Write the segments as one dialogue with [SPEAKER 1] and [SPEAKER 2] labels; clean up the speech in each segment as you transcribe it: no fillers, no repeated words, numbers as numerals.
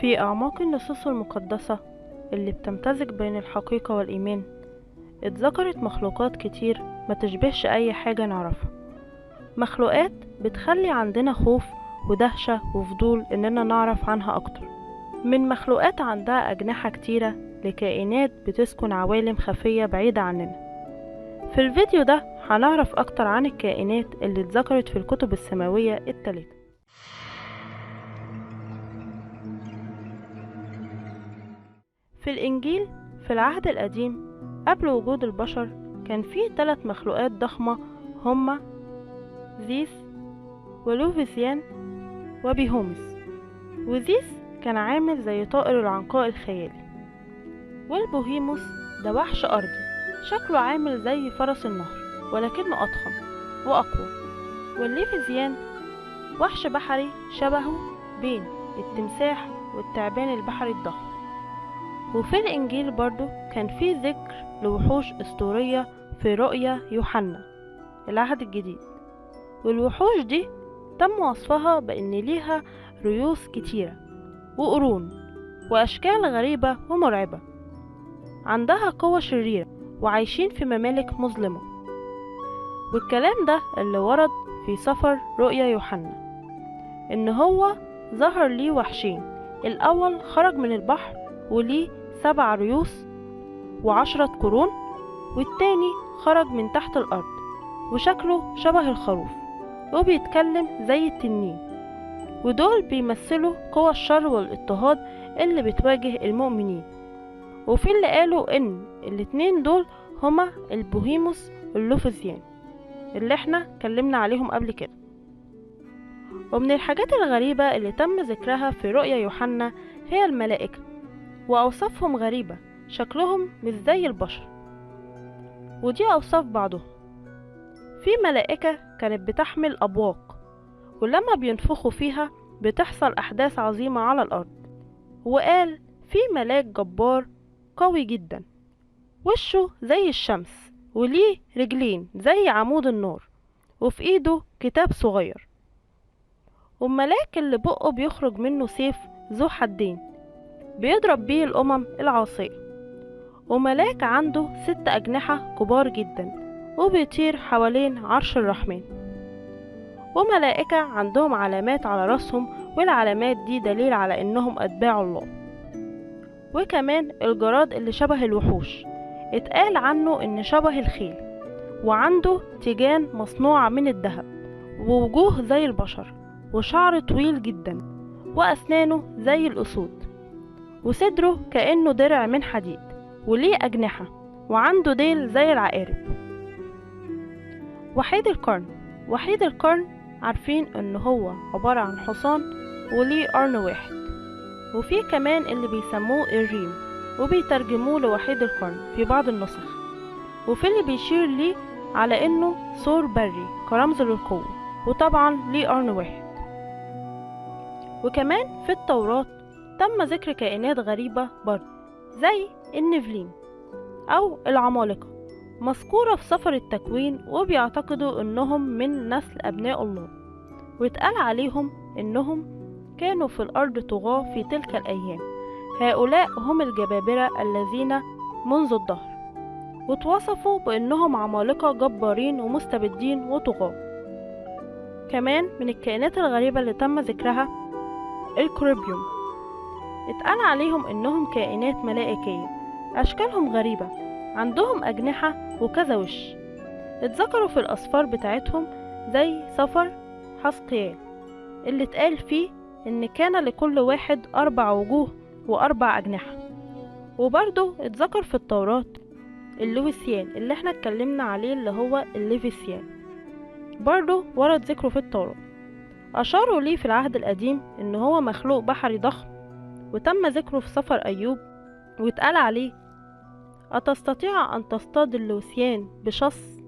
[SPEAKER 1] في أعماق النصوص المقدسة اللي بتمتزج بين الحقيقة والإيمان اتذكرت مخلوقات كتير ما تشبهش أي حاجة نعرفها. مخلوقات بتخلي عندنا خوف ودهشة وفضول إننا نعرف عنها أكتر، من مخلوقات عندها أجنحة كتيرة لكائنات بتسكن عوالم خفية بعيدة عننا. في الفيديو ده هنعرف أكتر عن الكائنات اللي اتذكرت في الكتب السماوية التلاتة. في الإنجيل في العهد القديم قبل وجود البشر كان فيه 3 مخلوقات ضخمة، هما زيس ولوفيسيان وبيهومس. وزيس كان عامل زي طائر العنقاء الخيالي، والبوهيموس ده وحش أرضي شكله عامل زي فرس النهر ولكنه أضخم وأقوى. والليفيزيان وحش بحري شبهه بين التمساح والتعبان البحري الضخم. وفي الإنجيل برضو كان في ذكر لوحوش أسطورية في رؤيا يوحنا العهد الجديد، والوحوش دي تم وصفها بأن ليها رؤوس كتيرة وقرون وأشكال غريبة ومرعبة، عندها قوة شريرة وعايشين في ممالك مظلمة. والكلام ده اللي ورد في سفر رؤيا يوحنا، إن هو ظهر ليه وحشين، الأول خرج من البحر وليه 7 رؤوس و10 قرون، والتاني خرج من تحت الأرض وشكله شبه الخروف وبيتكلم زي التنين. ودول بيمثلوا قوى الشر والاضطهاد اللي بتواجه المؤمنين. وفي اللي قالوا ان الاتنين دول هما البوهيموس واللوفيزيان اللي احنا اتكلمنا عليهم قبل كده. ومن الحاجات الغريبة اللي تم ذكرها في رؤيا يوحنا هي الملائكة، وأوصافهم غريبة، شكلهم مش زي البشر. ودي أوصاف بعضهم. في ملائكة كانت بتحمل أبواق، ولما بينفخوا فيها بتحصل أحداث عظيمة على الأرض. وقال في ملاك جبار قوي جدا، وشه زي الشمس وليه رجلين زي عمود النار، وفي ايده كتاب صغير. والملاك اللي بقه بيخرج منه سيف ذو حدين بيضرب بيه الأمم العاصية. وملاك عنده 6 أجنحة كبار جدا وبيطير حوالين عرش الرحمن. وملائكة عندهم علامات على رأسهم، والعلامات دي دليل على إنهم أتباع الله. وكمان الجراد اللي شبه الوحوش اتقال عنه إن شبه الخيل، وعنده تيجان مصنوعة من الذهب، ووجوه زي البشر، وشعر طويل جدا، وأسنانه زي الأسود، وصدره كأنه درع من حديد، وليه أجنحة، وعنده ديل زي العقارب. وحيد القرن عارفين إن هو عبارة عن حصان وليه قرن واحد. وفي كمان اللي بيسموه الريم وبيترجموه لوحيد القرن في بعض النسخ، وفي اللي بيشير ليه على إنه ثور بري كرمز للقوة، وطبعا ليه قرن واحد. وكمان في التوراة تم ذكر كائنات غريبة برضه زي النفلين أو العمالقة، مذكورة في سفر التكوين، وبيعتقدوا إنهم من نسل أبناء الله، واتقال عليهم إنهم كانوا في الأرض طغاة في تلك الأيام. هؤلاء هم الجبابرة الذين منذ الدهر، واتوصفوا بأنهم عمالقة جبارين ومستبدين وطغاة. كمان من الكائنات الغريبة اللي تم ذكرها الكوريبيوم، اتقال عليهم إنهم كائنات ملائكية، أشكالهم غريبة، عندهم أجنحة وكذا وش. اتذكروا في الأسفار بتاعتهم زي سفر حسقيال اللي اتقال فيه إن كان لكل واحد 4 وجوه و4 أجنحة. وبرضه اتذكر في التوراة اللويسيان اللي احنا اتكلمنا عليه اللي هو الليفيسيان، برضه ورد ذكره في التوراة. أشاروا ليه في العهد القديم إن هو مخلوق بحري ضخم، وتم ذكره في سفر أيوب، واتقال عليه أتستطيع أن تصطاد اللوسيان بشص.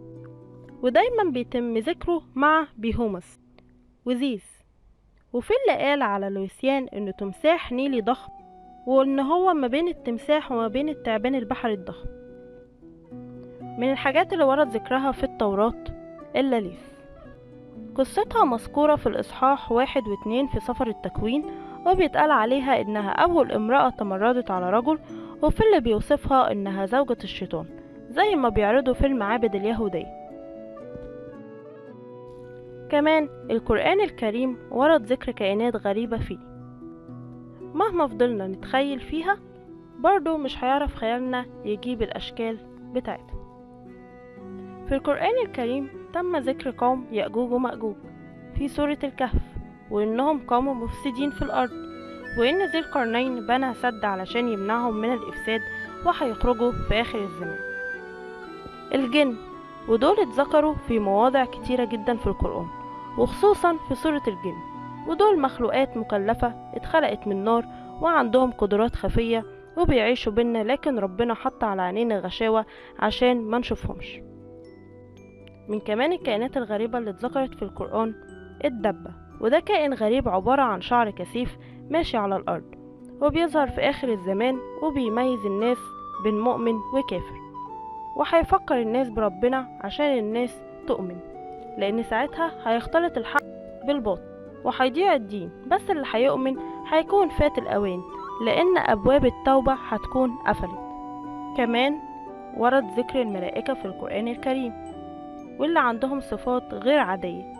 [SPEAKER 1] ودايما بيتم ذكره مع بيهومس وزيس. وفي اللي قال على لوسيان إنه تمساح نيلي ضخم، وإن هو ما بين التمساح وما بين التعبان البحري الضخم. من الحاجات اللي ورد ذكرها في التوراة اللاليث، قصتها مذكورة في الإصحاح 1 و2 في سفر التكوين. وبيتقال عليها إنها أول امرأة تمردت على رجل، وفي اللي بيوصفها إنها زوجة الشيطان زي ما بيعرضوا في المعابد اليهودية. كمان القرآن الكريم ورد ذكر كائنات غريبة فيه، مهما فضلنا نتخيل فيها برضو مش هيعرف خيالنا يجيب الأشكال بتاعتها. في القرآن الكريم تم ذكر قوم يأجوج ومأجوج في سورة الكهف، وإنهم قوم مفسدين في الأرض، وإن ذي القرنين بنى سد علشان يمنعهم من الإفساد وهيخرجوا في آخر الزمان. الجن ودول اتذكروا في مواضع كتيرة جدا في القرآن، وخصوصا في سورة الجن، ودول مخلوقات مكلفة اتخلقت من نار وعندهم قدرات خفية وبيعيشوا بينا، لكن ربنا حط على عينينا غشاوة عشان ما نشوفهمش. من كمان الكائنات الغريبة اللي اتذكرت في القرآن الدبة، وده كائن غريب عبارة عن شعر كثيف ماشي على الأرض، وبيظهر في آخر الزمان وبيميز الناس بين مؤمن وكافر، وهيفكر الناس بربنا عشان الناس تؤمن، لأن ساعتها هيختلط الحق بالباطل وهيضيع الدين، بس اللي هيؤمن هيكون فات الأوان لأن أبواب التوبة هتكون قفلت. كمان ورد ذكر الملائكة في القرآن الكريم، واللي عندهم صفات غير عادية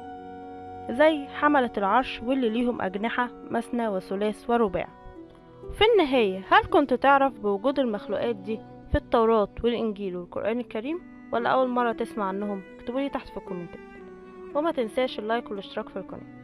[SPEAKER 1] زي حملة العرش واللي ليهم أجنحة مثنى وثلاث ورباع. في النهاية، هل كنت تعرف بوجود المخلوقات دي في التوراة والإنجيل والقرآن الكريم، ولا أول مرة تسمع عنهم؟ اكتبولي تحت في الكومنتات، وما تنساش اللايك والاشتراك في القناة.